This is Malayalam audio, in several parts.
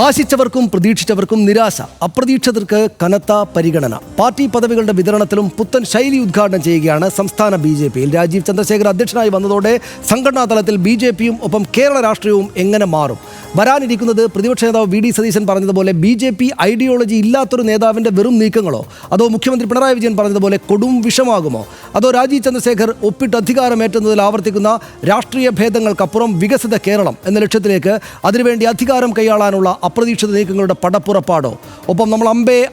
ആശിച്ചവർക്കും പ്രതീക്ഷിച്ചവർക്കും നിരാശ, അപ്രതീക്ഷിതർക്ക് കനത്ത പരിഗണന. പാർട്ടി പദവികളുടെ വിതരണത്തിലും പുത്തൻ ശൈലി ഉദ്ഘാടനം ചെയ്യുകയാണ് സംസ്ഥാന BJP-യിൽ. രാജീവ് ചന്ദ്രശേഖർ അധ്യക്ഷനായി വന്നതോടെ സംഘടനാ തലത്തിൽ BJP-യും ഒപ്പം കേരള രാഷ്ട്രീയവും എങ്ങനെ മാറും? വരാനിരിക്കുന്നത് പ്രതിപക്ഷ നേതാവ് VD സതീശൻ പറഞ്ഞതുപോലെ BJP ഐഡിയോളജി ഇല്ലാത്തൊരു നേതാവിൻ്റെ വെറും നീക്കങ്ങളോ, അതോ മുഖ്യമന്ത്രി പിണറായി വിജയൻ പറഞ്ഞതുപോലെ കൊടും വിഷമാകുമോ, അതോ രാജീവ് ചന്ദ്രശേഖർ ഒപ്പിട്ട് അധികാരമേറ്റുന്നതിൽ ആവർത്തിക്കുന്ന രാഷ്ട്രീയ ഭേദങ്ങൾക്കപ്പുറം വികസിത കേരളം എന്ന ലക്ഷ്യത്തിലേക്ക് അതിനുവേണ്ടി അധികാരം കൈയാളാനുള്ള അപ്രതീക്ഷിത നീക്കങ്ങളുടെ പടപ്പുറപ്പാടോ? ഒപ്പം നമ്മൾ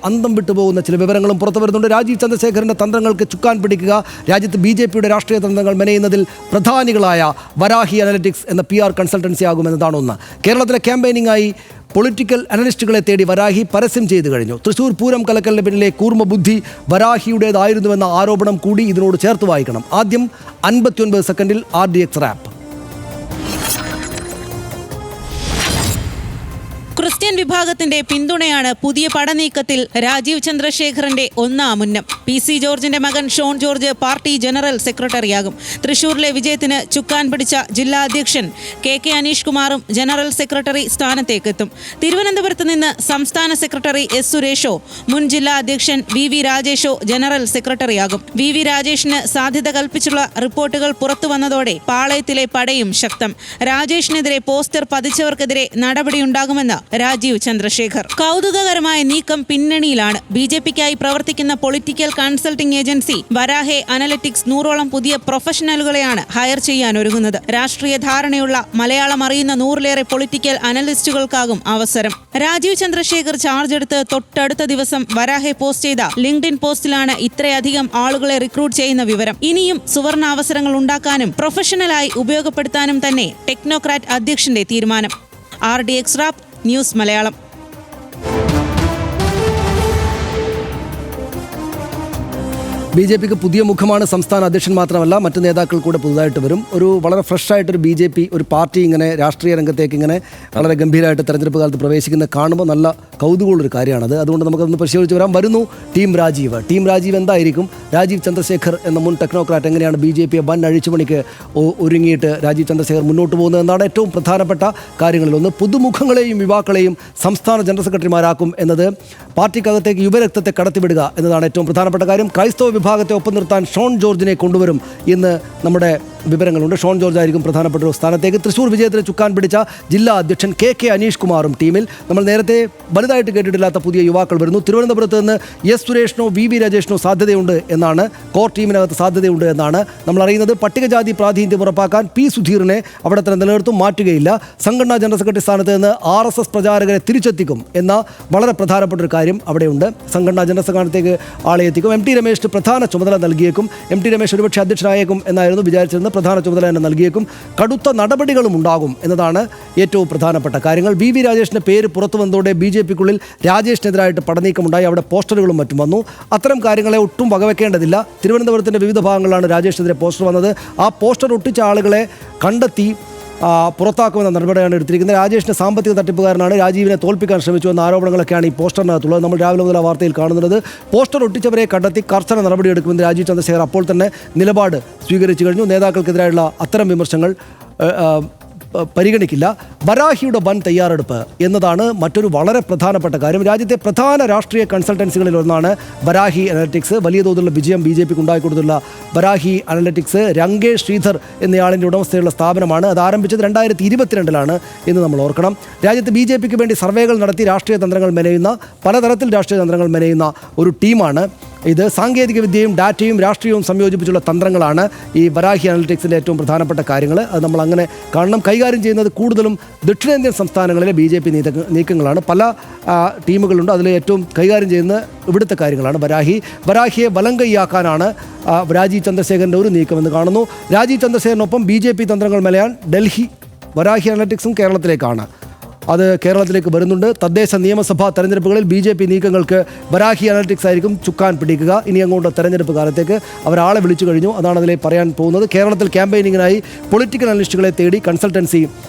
അന്തം വിട്ടുപോകുന്ന ചില വിവരങ്ങളും പുറത്തു വരുന്നുണ്ട്. രാജീവ് ചന്ദ്രശേഖറിൻ്റെ തന്ത്രങ്ങൾക്ക് ചുക്കാൻ പിടിക്കുക, രാജ്യത്ത് BJP-യുടെ രാഷ്ട്രീയ തന്ത്രങ്ങൾ മെനയുന്നതിൽ പ്രധാനികളായ വരാഹി അനലിറ്റിക്സ് എന്ന PR കൺസൾട്ടൻസി ആകുമെന്നതാണ് ഒന്ന്. കേരളത്തിലെ ക്യാമ്പയിനിങ്ങായി പൊളിറ്റിക്കൽ അനലിസ്റ്റുകളെ തേടി വരാഹി പരസ്യം ചെയ്തു കഴിഞ്ഞു. തൃശ്ശൂർ പൂരം കലക്കലിന് പിന്നിലെ കൂർമ്മ ബുദ്ധി വരാഹിയുടേതായിരുന്നുവെന്ന ആരോപണം കൂടി ഇതിനോട് ചേർത്ത് വായിക്കണം. ആദ്യം 59 സെക്കൻഡിൽ RDX റാപ്പ്. ക്രിസ്ത്യൻ വിഭാഗത്തിന്റെ പിന്തുണയാണ് പുതിയ പടനീക്കത്തിൽ രാജീവ് ചന്ദ്രശേഖറിന്റെ ഒന്നാമുന്നം. PC ജോർജിന്റെ മകൻ ഷോൺ ജോർജ് പാർട്ടി ജനറൽ സെക്രട്ടറിയാകും. തൃശൂരിലെ വിജയത്തിന് ചുക്കാൻ പിടിച്ച ജില്ലാ അധ്യക്ഷൻ KK അനീഷ് കുമാറും ജനറൽ സെക്രട്ടറി സ്ഥാനത്തേക്കെത്തും. തിരുവനന്തപുരത്ത് നിന്ന് സംസ്ഥാന സെക്രട്ടറി S സുരേഷോ മുൻ ജില്ലാ അധ്യക്ഷൻ VV രാജേഷോ ജനറൽ സെക്രട്ടറിയാകും. VV രാജേഷിന് സാധ്യത കൽപ്പിച്ചുള്ള റിപ്പോർട്ടുകൾ പുറത്തു വന്നതോടെ പാളയത്തിലെ പടയും ശക്തം. രാജേഷിനെതിരെ പോസ്റ്റർ പതിച്ചവർക്കെതിരെ നടപടിയുണ്ടാകുമെന്ന് രാജീവ് ചന്ദ്രശേഖർ. കൗതുകകരമായ നീക്കം പിന്നണിയിലാണ്. BJP-ക്കായി പ്രവർത്തിക്കുന്ന പൊളിറ്റിക്കൽ കൺസൾട്ടിംഗ് ഏജൻസി വരാഹെ അനലിറ്റിക്സ് 100ഓളം പുതിയ പ്രൊഫഷണലുകളെയാണ് ഹയർ ചെയ്യാൻ ഒരുങ്ങുന്നത്. രാഷ്ട്രീയ ധാരണയുള്ള മലയാളം അറിയുന്ന 100ലേറെ പൊളിറ്റിക്കൽ അനലിസ്റ്റുകൾക്കാകും അവസരം. രാജീവ് ചന്ദ്രശേഖർ ചാർജ് എടുത്ത് തൊട്ടടുത്ത ദിവസം വരാഹെ പോസ്റ്റ് ചെയ്ത LinkedIn പോസ്റ്റിലാണ് ഇത്രയധികം ആളുകളെ റിക്രൂട്ട് ചെയ്യുന്ന വിവരം. ഇനിയും സുവർണ അവസരങ്ങൾ ഉണ്ടാക്കാനും പ്രൊഫഷണലായി ഉപയോഗപ്പെടുത്താനും തന്നെ ടെക്നോക്രാറ്റ് അധ്യക്ഷന്റെ തീരുമാനം. RDX rap, news Malayalam. BJP-ക്ക് പുതിയ മുഖമാണ് സംസ്ഥാന അധ്യക്ഷൻ മാത്രമല്ല, മറ്റ് നേതാക്കൾ കൂടെ പുതുതായിട്ട് വരും. ഒരു വളരെ ഫ്രഷായിട്ടൊരു BJP ഒരു പാർട്ടി ഇങ്ങനെ രാഷ്ട്രീയ രംഗത്തേക്ക് ഇങ്ങനെ വളരെ ഗംഭീരമായിട്ട് തെരഞ്ഞെടുപ്പ് കാലത്ത് പ്രവേശിക്കുന്ന കാണുമ്പോൾ നല്ല കൗതുകമുള്ളൊരു കാര്യമാണത്. അതുകൊണ്ട് നമുക്കതൊന്ന് പരിശോധിച്ച് വരാം. വരുന്നു ടീം രാജീവ് എന്തായിരിക്കും? രാജീവ് ചന്ദ്രശേഖർ എന്ന മുൻ ടെക്നോക്രാറ്റ് എങ്ങനെയാണ് BJP-യെ വൻ അഴിച്ചുപണിക്ക് ഒരുങ്ങിയിട്ട് രാജീവ് ചന്ദ്രശേഖർ മുന്നോട്ട് പോകുന്നത് എന്നാണ് ഏറ്റവും പ്രധാനപ്പെട്ട കാര്യങ്ങളിലൊന്ന്. പുതുമുഖങ്ങളെയും യുവാക്കളെയും സംസ്ഥാന ജനറൽ സെക്രട്ടറിമാരാക്കും എന്നത്, പാർട്ടിക്കകത്തേക്ക് യുവരക്തത്തെ കടത്തിവിടുക എന്നതാണ് ഏറ്റവും പ്രധാനപ്പെട്ട കാര്യം. ക്രൈസ്തവ വിഭാഗത്തെ ഒപ്പം നിർത്താൻ ഷോൺ ജോർജിനെ കൊണ്ടുവരും എന്ന് നമ്മുടെ വിവരങ്ങളുണ്ട്. ഷോൺ ജോർജ് ആയിരിക്കും പ്രധാനപ്പെട്ട ഒരു സ്ഥാനത്തേക്ക്. തൃശ്ശൂർ വിജയത്തിന് ചുക്കാൻ പിടിച്ച ജില്ലാ അധ്യക്ഷൻ KK അനീഷ് കുമാറും ടീമിൽ. നമ്മൾ നേരത്തെ വലുതായിട്ട് കേട്ടിട്ടില്ലാത്ത പുതിയ യുവാക്കൾ വരുന്നു. തിരുവനന്തപുരത്ത് നിന്ന് S സുരേഷിനോ VV രാജേഷിനോ സാധ്യതയുണ്ട് എന്നാണ്, കോർ ടീമിനകത്ത് സാധ്യതയുണ്ട് എന്നാണ് നമ്മൾ അറിയുന്നത്. പട്ടികജാതി പ്രാതിനിധ്യം ഉറപ്പാക്കാൻ P സുധീറിനെ അവിടെ തന്നെ നിലനിർത്തും, മാറ്റുകയില്ല. സംഘടനാ ജനറൽ സെക്രട്ടറി സ്ഥാനത്ത് നിന്ന് RSS പ്രചാരകരെ തിരിച്ചെത്തിക്കും എന്ന വളരെ പ്രധാനപ്പെട്ട ഒരു കാര്യം അവിടെയുണ്ട്. സംഘടനാ ജനറൽ സ്ഥാനത്തേക്ക് ആളെ എത്തിക്കും. MT രമേശിന് പ്രധാന ചുമതല നൽകിയേക്കും. MT രമേശ് ഒരുപക്ഷെ അധ്യക്ഷനായേക്കും എന്നായിരുന്നു വിചാരിച്ചിരുന്നത്. പ്രധാന ചുമതല തന്നെ നൽകിയേക്കും. കടുത്ത നടപടികളും ഉണ്ടാകും എന്നതാണ് ഏറ്റവും പ്രധാനപ്പെട്ട കാര്യങ്ങൾ. VV രാജേഷിൻ്റെ പേര് പുറത്തു വന്നതോടെ BJP-ക്കുള്ളിൽ രാജേഷിനെതിരായിട്ട് പടനീക്കമുണ്ടായി. അവിടെ പോസ്റ്ററുകളും മറ്റും വന്നു. അത്തരം കാര്യങ്ങളെ ഒട്ടും വകവെക്കേണ്ടതില്ല. തിരുവനന്തപുരത്തിൻ്റെ വിവിധ ഭാഗങ്ങളിലാണ് രാജേഷിനെതിരെ പോസ്റ്റർ വന്നത്. ആ പോസ്റ്റർ ഒട്ടിച്ച ആളുകളെ കണ്ടെത്തി പുറത്താക്കുമെന്ന നടപടിയാണ് എടുത്തിരിക്കുന്നത്. രാജേഷിൻ്റെ സാമ്പത്തിക തട്ടിപ്പുകാരനാണ്, രാജീവിനെ തോൽപ്പിക്കാൻ ശ്രമിച്ചു എന്ന ആരോപണങ്ങളൊക്കെയാണ് ഈ പോസ്റ്ററിനകത്തുള്ളത്. നമ്മൾ രാവിലെ മുതൽ ആ വാർത്തയിൽ കാണുന്നത്. പോസ്റ്റർ ഒട്ടിച്ചവരെ കണ്ടെത്തി കർശന നടപടിയെടുക്കുമെന്ന് രാജീവ് ചന്ദ്രശേഖർ അപ്പോൾ തന്നെ നിലപാട് സ്വീകരിച്ചു കഴിഞ്ഞു. നേതാക്കൾക്കെതിരായുള്ള അത്തരം വിമർശനങ്ങൾ പരിഗണിക്കില്ല. വരാഹിയുടെ വൻ തയ്യാറെടുപ്പ് എന്നതാണ് മറ്റൊരു വളരെ പ്രധാനപ്പെട്ട കാര്യം. രാജ്യത്തെ പ്രധാന രാഷ്ട്രീയ കൺസൾട്ടൻസികളിൽ ഒന്നാണ് വരാഹി അനലിറ്റിക്സ്. വലിയ തോതിലുള്ള വിജയം BJP-ക്ക് ഉണ്ടായിക്കൊടുത്തുള്ള വരാഹി അനലിറ്റിക്സ് രംഗേഷ് ശ്രീധർ എന്നയാളിൻ്റെ ഉടമസ്ഥയുള്ള സ്ഥാപനമാണ്. അത് ആരംഭിച്ചത് 2022 എന്ന് നമ്മൾ ഓർക്കണം. രാജ്യത്ത് BJP-ക്ക് വേണ്ടി സർവേകൾ നടത്തി രാഷ്ട്രീയ തന്ത്രങ്ങൾ മെനയുന്ന, പലതരത്തിൽ രാഷ്ട്രീയ തന്ത്രങ്ങൾ മെനയുന്ന ഒരു ടീമാണ് ഇത്. സാങ്കേതിക വിദ്യയും ഡാറ്റയും രാഷ്ട്രീയവും സംയോജിപ്പിച്ചുള്ള തന്ത്രങ്ങളാണ് ഈ വരാഹി അനലിറ്റിക്സിൻ്റെ ഏറ്റവും പ്രധാനപ്പെട്ട കാര്യങ്ങൾ. അത് നമ്മൾ അങ്ങനെ കാണണം. കൈകാര്യം ചെയ്യുന്നത് കൂടുതലും ദക്ഷിണേന്ത്യൻ സംസ്ഥാനങ്ങളിലെ BJP നീക്കങ്ങളാണ്. പല ടീമുകളുണ്ട്, അതിൽ ഏറ്റവും കൈകാര്യം ചെയ്യുന്ന ഇവിടുത്തെ കാര്യങ്ങളാണ്. വരാഹിയെ വലങ്കയ്യാക്കാനാണ് രാജീവ് ചന്ദ്രശേഖരൻ്റെ ഒരു നീക്കമെന്ന് കാണുന്നു. രാജീവ് ചന്ദ്രശേഖരനൊപ്പം BJP തന്ത്രങ്ങൾ മെനയാൻ ഡൽഹി വരാഹി അനലിറ്റിക്സും കേരളത്തിലേക്കാണ്. അത് കേരളത്തിലേക്ക് വരുന്നുണ്ട്. തദ്ദേശ നിയമസഭാ തെരഞ്ഞെടുപ്പുകളിൽ BJP നീക്കങ്ങൾക്ക് വരാഹി അനലിറ്റിക്സ് ആയിരിക്കും ചുക്കാൻ പിടിക്കുക. ഇനി അങ്ങോട്ട് തെരഞ്ഞെടുപ്പ് കാലത്തേക്ക് അവരാളെ വിളിച്ചു കഴിഞ്ഞു. അതാണ് അതിലെ പറയാൻ പോകുന്നത്. കേരളത്തിൽ ക്യാമ്പയിനിങ്ങിനായി പൊളിറ്റിക്കൽ അനലിസ്റ്റുകളെ തേടി കൺസൾട്ടൻസി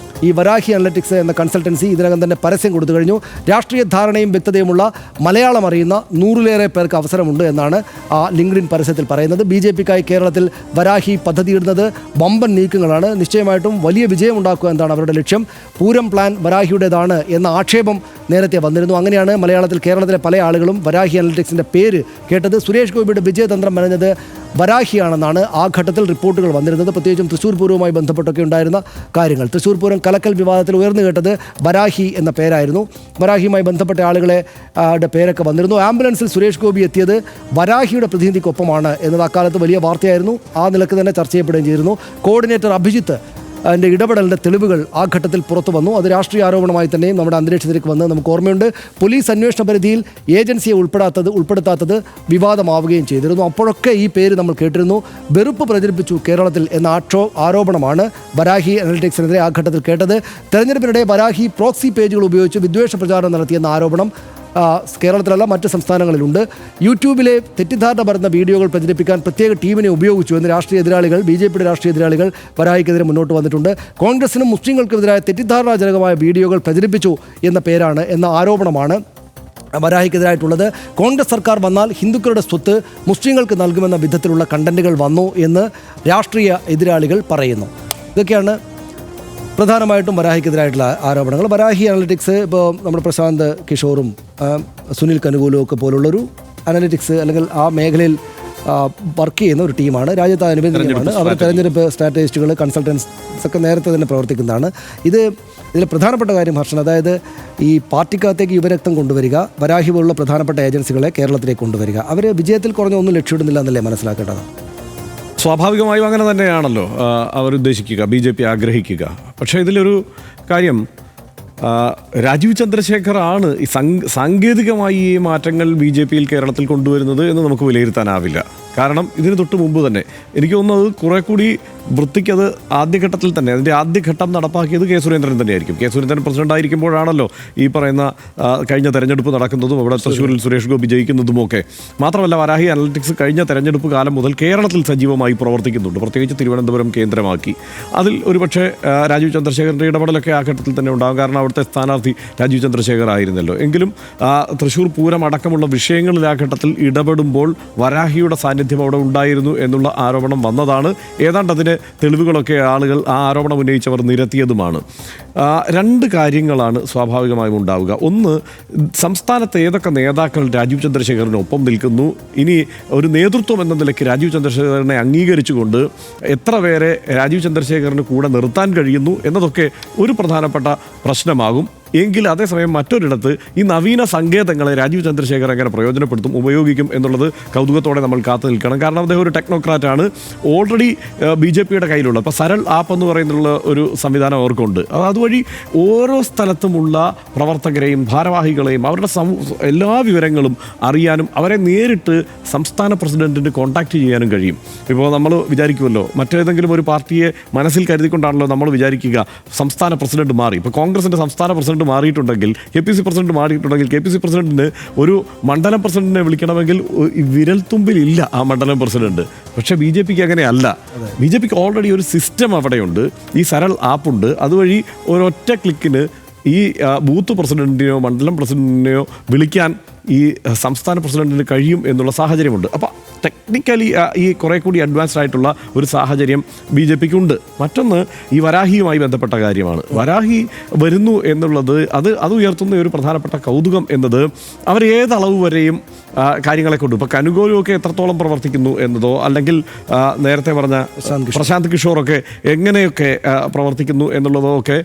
ഈ വരാഹി അനലിറ്റിക്സ് എന്ന കൺസൾട്ടൻസി ഇതിനകം തന്നെ പരസ്യം കൊടുത്തു കഴിഞ്ഞു. രാഷ്ട്രീയ ധാരണയും വ്യക്തതയുമുള്ള മലയാളം അറിയുന്ന 100ലേറെ പേർക്ക് അവസരമുണ്ട് എന്നാണ് ആ ലിങ്ക്ഡിൻ പരസ്യത്തിൽ പറയുന്നത്. BJP-ക്കായി കേരളത്തിൽ വരാഹി പദ്ധതിയിടുന്നത് വമ്പൻ നീക്കങ്ങളാണ്. നിശ്ചയമായിട്ടും വലിയ വിജയമുണ്ടാക്കുക എന്നതാണ് അവരുടെ ലക്ഷ്യം. പൂരം പ്ലാൻ വരാഹിയുടേതാണ് എന്ന ആക്ഷേപം നേരത്തെ വന്നിരുന്നു. അങ്ങനെയാണ് മലയാളത്തിൽ കേരളത്തിലെ പല ആളുകളും വരാഹി അനലിറ്റിക്സിൻ്റെ പേര് കേട്ടത്. സുരേഷ് ഗോപിയുടെ വിജയതന്ത്രം മെനഞ്ഞത് വരാഹിയാണെന്നാണ് ആ ഘട്ടത്തിൽ റിപ്പോർട്ടുകൾ വന്നിരുന്നത്. പ്രത്യേകിച്ചും തൃശ്ശൂർ പൂരവുമായി ബന്ധപ്പെട്ടൊക്കെ ഉണ്ടായിരുന്ന കാര്യങ്ങൾ. തൃശ്ശൂർ പൂരം കലക്കൽ വിവാദത്തിൽ ഉയർന്നു കേട്ടത് വരാഹി എന്ന പേരായിരുന്നു. വരാഹിയുമായി ബന്ധപ്പെട്ട ആളുകളെ പേരൊക്കെ വന്നിരുന്നു. ആംബുലൻസിൽ സുരേഷ് ഗോപി എത്തിയത് വരാഹിയുടെ പ്രതിനിധിക്കൊപ്പമാണ് എന്നത് അക്കാലത്ത് വലിയ വാർത്തയായിരുന്നു. ആ നിലക്ക് തന്നെ ചർച്ച ചെയ്യപ്പെടുകയും ചെയ്തിരുന്നു. കോർഡിനേറ്റർ അഭിജിത്ത് അതിൻ്റെ ഇടപെടലിൻ്റെ തെളിവുകൾ ആ ഘട്ടത്തിൽ പുറത്തു വന്നു. അത് രാഷ്ട്രീയ ആരോപണമായി തന്നെയും നമ്മുടെ അന്തരീക്ഷത്തിലേക്ക് വന്ന് നമുക്ക് ഓർമ്മയുണ്ട്. പോലീസ് അന്വേഷണ പരിധിയിൽ ഏജൻസിയെ ഉൾപ്പെടുത്താത്തത് വിവാദമാവുകയും ചെയ്തിരുന്നു. അപ്പോഴൊക്കെ ഈ പേര് നമ്മൾ കേട്ടിരുന്നു. വെറുപ്പ് പ്രചരിപ്പിച്ചു കേരളത്തിൽ എന്ന ആരോപണമാണ് വരാഹി അനലിറ്റിക്സിനെതിരെ ആ ഘട്ടത്തിൽ കേട്ടത്. തെരഞ്ഞെടുപ്പിനിടെ വരാഹി പ്രോക്സി പേജുകൾ ഉപയോഗിച്ച് വിദ്വേഷ പ്രചാരണം നടത്തിയെന്ന ആരോപണം കേരളത്തിലല്ല മറ്റ് സംസ്ഥാനങ്ങളിലുണ്ട്. യൂട്യൂബിലെ തെറ്റിദ്ധാരണ പരന്ന വീഡിയോകൾ പ്രചരിപ്പിക്കാൻ പ്രത്യേക ടീമിനെ ഉപയോഗിച്ചു എന്ന് BJPയുടെ രാഷ്ട്രീയ എതിരാളികൾ വരാഹിക്കെതിരെ മുന്നോട്ട് വന്നിട്ടുണ്ട്. കോൺഗ്രസിനും മുസ്ലിങ്ങൾക്കുമെതിരായ തെറ്റിദ്ധാരണാജനകമായ വീഡിയോകൾ പ്രചരിപ്പിച്ചു എന്ന ആരോപണമാണ് വരാഹിക്കെതിരായിട്ടുള്ളത്. കോൺഗ്രസ് സർക്കാർ വന്നാൽ ഹിന്ദുക്കളുടെ സ്വത്ത് മുസ്ലിങ്ങൾക്ക് നൽകുമെന്ന വിധത്തിലുള്ള കണ്ടന്റുകൾ വന്നു എന്ന് രാഷ്ട്രീയ എതിരാളികൾ പറയുന്നു. ഇതൊക്കെയാണ് പ്രധാനമായിട്ടും വരാഹിക്കെതിരായിട്ടുള്ള ആരോപണങ്ങൾ. വരാഹി അനലിറ്റിക്സ് ഇപ്പോൾ നമ്മുടെ പ്രശാന്ത് കിഷോറും സുനിൽ കനുകൂലും ഒക്കെ പോലുള്ളൊരു അനലിറ്റിക്സ് അല്ലെങ്കിൽ ആ മേഖലയിൽ വർക്ക് ചെയ്യുന്ന ഒരു ടീമാണ്. രാജ്യത്ത് അനുബന്ധമാണ്. അവർ തെരഞ്ഞെടുപ്പ് സ്ട്രാറ്റജിസ്റ്റുകൾ, കൺസൾട്ടൻസ് ഒക്കെ നേരത്തെ തന്നെ പ്രവർത്തിക്കുന്നതാണ്. ഇതിൽ പ്രധാനപ്പെട്ട കാര്യം ഹർഷൻ, അതായത് ഈ പാർട്ടിക്കകത്തേക്ക് യുവരക്തം കൊണ്ടുവരിക, വരാഹി പോലുള്ള പ്രധാനപ്പെട്ട ഏജൻസികളെ കേരളത്തിലേക്ക് കൊണ്ടുവരിക. അവർ വിജയത്തിൽ കുറഞ്ഞ ഒന്നും ലക്ഷ്യമിടുന്നില്ല എന്നല്ലേ മനസ്സിലാക്കേണ്ടത്? സ്വാഭാവികമായും അങ്ങനെ തന്നെയാണല്ലോ അവരുദ്ദേശിക്കുക, BJP ആഗ്രഹിക്കുക. പക്ഷേ ഇതിലൊരു കാര്യം, രാജീവ് ചന്ദ്രശേഖർ ആണ് ഈ സാങ്കേതികമായി ഈ മാറ്റങ്ങൾ BJPയിൽ കേരളത്തിൽ കൊണ്ടുവരുന്നത് എന്ന് നമുക്ക് വിലയിരുത്താനാവില്ല. കാരണം ഇതിന് തൊട്ട് മുമ്പ് തന്നെ എനിക്ക് തോന്നുന്നത് കുറെ കൂടി വൃത്തിക്കത് ആദ്യഘട്ടത്തിൽ തന്നെ അതിൻ്റെ ആദ്യഘട്ടം നടപ്പാക്കിയത് കെ സുരേന്ദ്രൻ തന്നെയായിരിക്കും. കെ സുരേന്ദ്രൻ പ്രസിഡന്റ് ആയിരിക്കുമ്പോഴാണല്ലോ ഈ പറയുന്ന കഴിഞ്ഞ തെരഞ്ഞെടുപ്പ് നടക്കുന്നതും അവിടെ തൃശ്ശൂരിൽ സുരേഷ് ഗോപി ജയിക്കുന്നതുമൊക്കെ. മാത്രമല്ല വരാഹി അനലിറ്റിക്സ് കഴിഞ്ഞ തെരഞ്ഞെടുപ്പ് കാലം മുതൽ കേരളത്തിൽ സജീവമായി പ്രവർത്തിക്കുന്നുണ്ട്, പ്രത്യേകിച്ച് തിരുവനന്തപുരം കേന്ദ്രമാക്കി. അതിൽ ഒരുപക്ഷെ രാജീവ് ചന്ദ്രശേഖരൻ്റെ ഇടപെടലൊക്കെ ആ ഘട്ടത്തിൽ തന്നെ ഉണ്ടാകും. കാരണം അവിടുത്തെ സ്ഥാനാർത്ഥി രാജീവ് ചന്ദ്രശേഖർ ആയിരുന്നല്ലോ. എങ്കിലും തൃശ്ശൂർ പൂരം അടക്കമുള്ള വിഷയങ്ങളിൽ ആ ഘട്ടത്തിൽ ഇടപെടുമ്പോൾ വരാഹിയുടെ സാന്നിധ്യം അവിടെ ഉണ്ടായിരുന്നു എന്നുള്ള ആരോപണം വന്നതാണ്. ഏതാണ്ട് അതിന് തെളിവുകളൊക്കെ ആളുകൾ ആ ആരോപണം ഉന്നയിച്ചവർ നിരത്തിയതുമാണ്. രണ്ട് കാര്യങ്ങളാണ് സ്വാഭാവികമായും ഉണ്ടാവുക. ഒന്ന്, സംസ്ഥാനത്തെ ഏതൊക്കെ നേതാക്കൾ രാജീവ് ചന്ദ്രശേഖരനൊപ്പം നിൽക്കുന്നു, ഇനി ഒരു നേതൃത്വം എന്ന നിലയ്ക്ക് രാജീവ് ചന്ദ്രശേഖരനെ അംഗീകരിച്ചുകൊണ്ട് എത്ര പേരെ രാജീവ് ചന്ദ്രശേഖരന് കൂടെ നിർത്താൻ കഴിയുന്നു എന്നതൊക്കെ ഒരു പ്രധാനപ്പെട്ട പ്രശ്നമാകും. എങ്കിൽ അതേസമയം മറ്റൊരിടത്ത് ഈ നവീന സങ്കേതങ്ങളെ രാജീവ് ചന്ദ്രശേഖർ എങ്ങനെ പ്രയോജനപ്പെടുത്തും, ഉപയോഗിക്കും എന്നുള്ളത് കൗതുകത്തോടെ നമ്മൾ കാത്തു നിൽക്കണം. കാരണം അദ്ദേഹം ഒരു ടെക്നോക്രാറ്റാണ്. ഓൾറെഡി BJPയുടെ കയ്യിലുള്ള ഇപ്പോൾ സരൾ ആപ്പ് എന്ന് പറയുന്നുള്ള ഒരു സംവിധാനം അവർക്കുണ്ട്. അതുവഴി ഓരോ സ്ഥലത്തുമുള്ള പ്രവർത്തകരെയും ഭാരവാഹികളെയും അവരുടെ എല്ലാ വിവരങ്ങളും അറിയാനും അവരെ നേരിട്ട് സംസ്ഥാന പ്രസിഡന്റിന് കോൺടാക്റ്റ് ചെയ്യാനും കഴിയും. ഇപ്പോൾ നമ്മൾ വിചാരിക്കുമല്ലോ, മറ്റേതെങ്കിലും ഒരു പാർട്ടിയെ മനസ്സിൽ കരുതിക്കൊണ്ടാണല്ലോ നമ്മൾ വിചാരിക്കുക സംസ്ഥാന പ്രസിഡന്റ് മാറി. ഇപ്പോൾ കോൺഗ്രസിൻ്റെ സംസ്ഥാന പ്രസിഡന്റ് മാറിയിട്ടുണ്ടെങ്കിൽ, KPC പ്രസിഡന്റ് മാറിയിട്ടുണ്ടെങ്കിൽ, KPC പ്രസിഡന്റിന് ഒരു മണ്ഡലം പ്രസിഡന്റിനെ വിളിക്കണമെങ്കിൽ വിരൽത്തുമ്പിലില്ല ആ മണ്ഡലം പ്രസിഡന്റ്. പക്ഷേ BJPക്ക് അങ്ങനെയല്ല. BJPക്ക് ഓൾറെഡി ഒരു സിസ്റ്റം അവിടെയുണ്ട്. ഈ സരൾ ആപ്പുണ്ട്. അതുവഴി ഒരൊറ്റ ക്ലിക്കിന് ഈ ബൂത്ത് പ്രസിഡന്റിനെയോ മണ്ഡലം പ്രസിഡന്റിനെയോ വിളിക്കാൻ ഈ സംസ്ഥാന പ്രസിഡന്റിന് കഴിയും എന്നുള്ള സാഹചര്യമുണ്ട്. അപ്പോൾ ടെക്നിക്കലി ഈ കുറേ കൂടി അഡ്വാൻസ്ഡ് ആയിട്ടുള്ള ഒരു സാഹചര്യം BJPക്ക് ഉണ്ട്. മറ്റൊന്ന് ഈ വരാഹിയുമായി ബന്ധപ്പെട്ട കാര്യമാണ്. വരാഹി വരുന്നു എന്നുള്ളത് അത് ഉയർത്തുന്ന ഒരു പ്രധാനപ്പെട്ട കൗതുകം എന്നത് അവർ ഏതളവ് വരെയും കാര്യങ്ങളെ കൊണ്ട്, ഇപ്പോൾ കനുകൂലമൊക്കെ എത്രത്തോളം പ്രവർത്തിക്കുന്നു എന്നതോ അല്ലെങ്കിൽ നേരത്തെ പറഞ്ഞ പ്രശാന്ത് കിഷോറൊക്കെ എങ്ങനെയൊക്കെ പ്രവർത്തിക്കുന്നു എന്നുള്ളതോ ഒക്കെ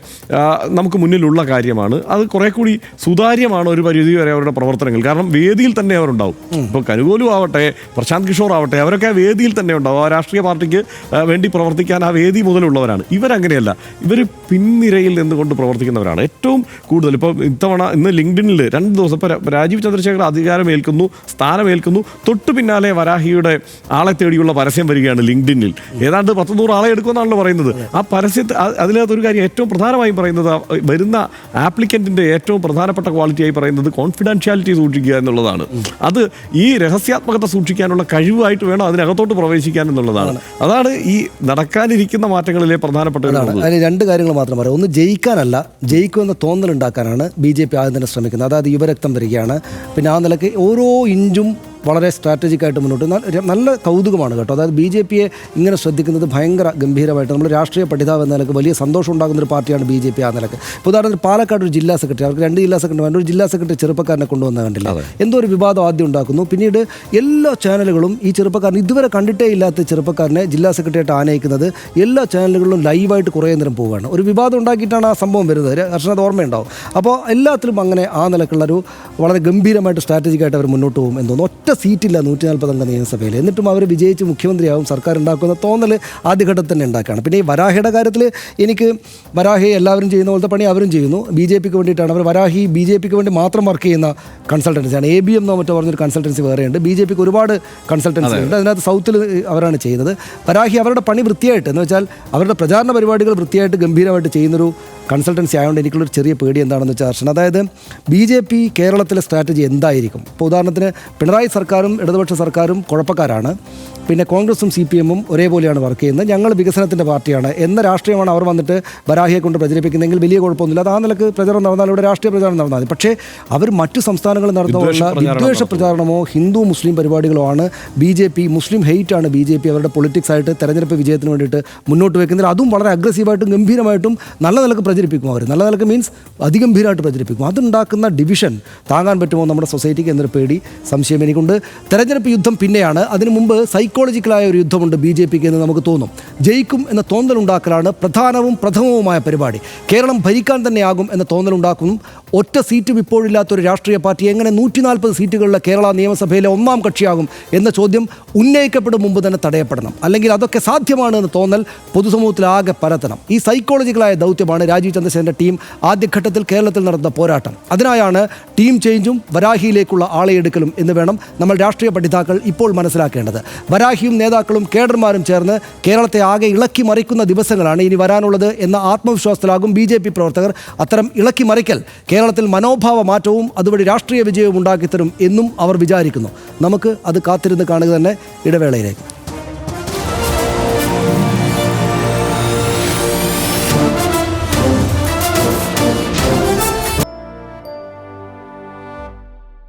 നമുക്ക് മുന്നിലുള്ള കാര്യമാണ്. അത് കുറേ കൂടി സുതാര്യമാണ് ഒരു പരിധി വരെ അവരുടെ പ്രവർത്തനങ്ങൾ. കാരണം വേദിയിൽ തന്നെ അവരുണ്ടാവും. ഇപ്പോൾ കനുകൂലു ആവട്ടെ, പ്രശാന്ത് കിഷോർ ആവട്ടെ, അവരൊക്കെ ആ വേദിയിൽ തന്നെ ഉണ്ടാവും. ആ രാഷ്ട്രീയ പാർട്ടിക്ക് വേണ്ടി പ്രവർത്തിക്കാൻ ആ വേദി മുതലുള്ളവരാണ്. ഇവരങ്ങനെയല്ല. ഇവർ പിൻനിരയിൽ നിന്നുകൊണ്ട് പ്രവർത്തിക്കുന്നവരാണ് ഏറ്റവും കൂടുതൽ. ഇപ്പോൾ ഇന്ന് ലിങ്ക്ഡിനിൽ 2 ദിവസം ഇപ്പോൾ രാജീവ് ചന്ദ്രശേഖർ അധികാരമേൽക്കുന്നു, സ്ഥാനമേൽക്കുന്നു, തൊട്ടു പിന്നാലെ വരാഹിയുടെ ആളെ തേടിയുള്ള പരസ്യം വരികയാണ് ലിങ്ക്ഡിനിൽ. ഏതാണ്ട് 100 ആളെ എടുക്കുമെന്നാണല്ലോ പറയുന്നത്. ആ പരസ്യത്തിൽ അതിനകത്തൊരു കാര്യം ഏറ്റവും പ്രധാനമായും പറയുന്നത്, വരുന്ന ആപ്ലിക്കൻറ്റിൻ്റെ ഏറ്റവും പ്രധാനപ്പെട്ട ക്വാളിറ്റിയായി പറയുന്നത് കോൺഫിഡൻഷ്യാലിറ്റി സൂക്ഷിക്കുക എന്നുള്ളതാണ്. അത് ഈ രഹസ്യാത്മകത സൂക്ഷിക്കാനുള്ള കഴിവായിട്ട് വേണം അതിനകത്തോട്ട് പ്രവേശിക്കാൻ എന്നുള്ളതാണ്. അതാണ് ഈ നടക്കാനിരിക്കുന്ന മാറ്റങ്ങളിലെ പ്രധാനപ്പെട്ട അതിന് 2 കാര്യങ്ങൾ മാത്രം പറയാം. ഒന്ന്, ജയിക്കാനല്ല, ജയിക്കുമെന്ന തോന്നലുണ്ടാക്കാനാണ് BJP ആദ്യം തന്നെ ശ്രമിക്കുന്നത്. അതായത് യുവരക്തം വരികയാണ്. പിന്നെ ആ നിലയ്ക്ക് ഓരോ ഇഞ്ചും വളരെ സ്ട്രാറ്റജിക്കായിട്ട് മുന്നോട്ട് നല്ല കൗതുകമാണ് കേട്ടോ. അതായത് BJP-യെ ഇങ്ങനെ ശ്രദ്ധിക്കുന്നത് ഭയങ്കര ഗംഭീരമായിട്ട് നമ്മൾ രാഷ്ട്രീയ പഠിതാവ് എന്ന നിലക്ക് വലിയ സന്തോഷം ഉണ്ടാകുന്ന ഒരു പാർട്ടിയാണ് BJP ആ നിലക്ക്. ഇപ്പോൾ ഉദാഹരണത്തിന് പാലക്കാട് ഒരു ജില്ലാ സെക്രട്ടറി, അവർക്ക് 2 ജില്ലാ സെക്രട്ടറി, ഒരു ജില്ലാ സെക്രട്ടറി ചെറുപ്പക്കാരനെ കൊണ്ടുവന്ന കണ്ടില്ല. എന്തോ ഒരു വിവാദം ആദ്യം ഉണ്ടാക്കുന്നു, പിന്നീട് എല്ലാ ചാനലുകളും ഈ ചെറുപ്പക്കാരൻ ഇതുവരെ കണ്ടിട്ടേ ഇല്ലാത്ത ചെറുപ്പക്കാരനെ ജില്ലാ സെക്രട്ടറിയായിട്ട് ആനയിക്കുന്നത് എല്ലാ ചാനലുകളിലും ലൈവായിട്ട് കുറേ നേരം പോവുകയാണ്. ഒരു വിവാദം ഉണ്ടാക്കിയിട്ടാണ് ആ സംഭവം വരുന്നത്. അത് ഓർമ്മയുണ്ടാവും. അപ്പോൾ എല്ലാത്തിലും അങ്ങനെ ആ നിലക്കുള്ളൊരു വളരെ ഗംഭീരമായിട്ട് സ്ട്രാറ്റജിക്കായിട്ട് അവർ മുന്നോട്ട് പോകും എന്ന് തോന്നുന്നു. ഒറ്റ സീറ്റില്ല 140 അംഗ നിയമസഭയിൽ, എന്നിട്ടും അവർ വിജയിച്ച് മുഖ്യമന്ത്രിയാവും, സർക്കാർ ഉണ്ടാക്കുന്ന തോന്നൽ ആദ്യഘട്ടത്തിൽ തന്നെ ഉണ്ടാക്കുകയാണ്. പിന്നെ ഈ വരാഹിയുടെ കാര്യത്തിൽ എനിക്ക് വരാഹി എല്ലാവരും ചെയ്യുന്ന പോലത്തെ പണി അവരും ചെയ്യുന്നു. BJP-ക്ക് വേണ്ടിയിട്ടാണ് അവർ. വരാഹി BJP-ക്ക് വേണ്ടി മാത്രം വർക്ക് ചെയ്യുന്ന കൺസൾട്ടൻസിയാണ്. ABM എന്നോ മറ്റോ പറഞ്ഞൊരു കൺസൾട്ടൻസി വേറെയുണ്ട്. BJP-ക്ക് ഒരുപാട് കൺസൾട്ടൻസി ഉണ്ട്. അതിനകത്ത് സൗത്തിൽ അവരാണ് ചെയ്യുന്നത്. വരാഹി അവരുടെ പണി വൃത്തിയായിട്ട്, എന്ന് വെച്ചാൽ അവരുടെ പ്രചാരണ പരിപാടികൾ വൃത്തിയായിട്ട് ഗംഭീരമായിട്ട് ചെയ്യുന്നൊരു കൺസൾട്ടൻസി ആയതുകൊണ്ട് എനിക്കുള്ളൊരു ചെറിയ പേടി എന്താണെന്ന് വെച്ചാൽ ഹർഷൻ, അതായത് BJP കേരളത്തിലെ സ്ട്രാറ്റജി എന്തായിരിക്കും? ഇപ്പോൾ ഉദാഹരണത്തിന് പിണറായി സർക്കാരും ഇടതുപക്ഷ സർക്കാരും കുഴപ്പക്കാരാണ്, പിന്നെ കോൺഗ്രസും CPM-ഉം ഒരേപോലെയാണ് വർക്ക് ചെയ്യുന്നത്, ഞങ്ങൾ വികസനത്തിൻ്റെ പാർട്ടിയാണ് എന്ന രാഷ്ട്രീയമാണ് അവർ വന്നിട്ട് വരാഹിയെ കൊണ്ട് പ്രചരിപ്പിക്കുന്നതെങ്കിൽ വലിയ കുഴപ്പമൊന്നുമില്ല. അത് ആ നിലക്ക് പ്രചാരണം നടന്നാൽ ഇവിടെ രാഷ്ട്രീയ പ്രചാരണം നടന്നാൽ മതി. പക്ഷേ അവർ മറ്റു സംസ്ഥാനങ്ങളിൽ നടത്തുന്ന വിദ്വേഷ പ്രചാരണമോ ഹിന്ദു മുസ്ലിം പരിപാടികളോ ആണ് BJP. മുസ്ലിം ഹെയ്റ്റാണ് BJP അവരുടെ പൊളിറ്റിക്സ് ആയിട്ട് തെരഞ്ഞെടുപ്പ് വിജയത്തിന് വേണ്ടിയിട്ട് മുന്നോട്ട് വയ്ക്കുന്നത്. അതും വളരെ അഗ്രസീവായിട്ടും ഗംഭീരമായിട്ടും നല്ല നിലക്ക് പ്രചരിപ്പിക്കും. അവർ നല്ല നിലക്ക് മീൻസ് അതിഗംഭീരമായിട്ട് പ്രചരിപ്പിക്കും. അതുണ്ടാക്കുന്ന ഡിവിഷൻ താങ്ങാൻ പറ്റുമോ നമ്മുടെ സൊസൈറ്റിക്ക് എന്നൊരു പേടി, സംശയം എനിക്കുണ്ട്. തെരഞ്ഞെടുപ്പ് യുദ്ധം പിന്നെയാണ്. അതിനു മുമ്പ് സൈക്കോളജിക്കലായ ഒരു യുദ്ധമുണ്ട് BJP-ക്ക് എന്ന് നമുക്ക് തോന്നും. ജയിക്കും എന്ന തോന്നലുണ്ടാക്കലാണ് പ്രഥമവുമായ പരിപാടി. കേരളം ഭരിക്കാൻ തന്നെയാകും എന്ന തോന്നലുണ്ടാക്കും. ഒറ്റ സീറ്റും ഇപ്പോഴില്ലാത്തൊരു രാഷ്ട്രീയ പാർട്ടി എങ്ങനെ 140 സീറ്റുകളിലെ കേരള നിയമസഭയിലെ ഒന്നാം കക്ഷിയാകും എന്ന ചോദ്യം ഉന്നയിക്കപ്പെടും മുമ്പ് തന്നെ തടയപ്പെടണം. അല്ലെങ്കിൽ അതൊക്കെ സാധ്യമാണ് എന്ന തോന്നൽ പൊതുസമൂഹത്തിലാകെ പരത്തണം. ഈ സൈക്കോളജിക്കലായ ദൗത്യമാണ് രാജീവ് ചന്ദ്രശേഖരൻ്റെ ടീം ആദ്യഘട്ടത്തിൽ കേരളത്തിൽ നടന്ന പോരാട്ടം. അതിനായാണ് ടീം ചേഞ്ചും വരാഹിയിലേക്കുള്ള ആളെയെടുക്കലും എന്ന് വേണം നമ്മൾ രാഷ്ട്രീയ പഠിതാക്കൾ ഇപ്പോൾ മനസ്സിലാക്കേണ്ടത്. വരാഹിയും നേതാക്കളും കേഡർമാരും ചേർന്ന് കേരളത്തെ ആകെ ഇളക്കി മറിക്കുന്ന ദിവസങ്ങളാണ് ഇനി വരാനുള്ളത് എന്ന ആത്മവിശ്വാസത്തിലാകും BJP പ്രവർത്തകർ. അത്തരം ഇളക്കി മറിക്കൽ കേരളത്തിൽ മനോഭാവ മാറ്റവും അതുവഴി രാഷ്ട്രീയ വിജയവും ഉണ്ടാക്കിത്തരും എന്നും അവർ വിചാരിക്കുന്നു. നമുക്ക് അത് കാത്തിരുന്ന് കാണുക തന്നെ. ഇടവേളയിലേക്ക്.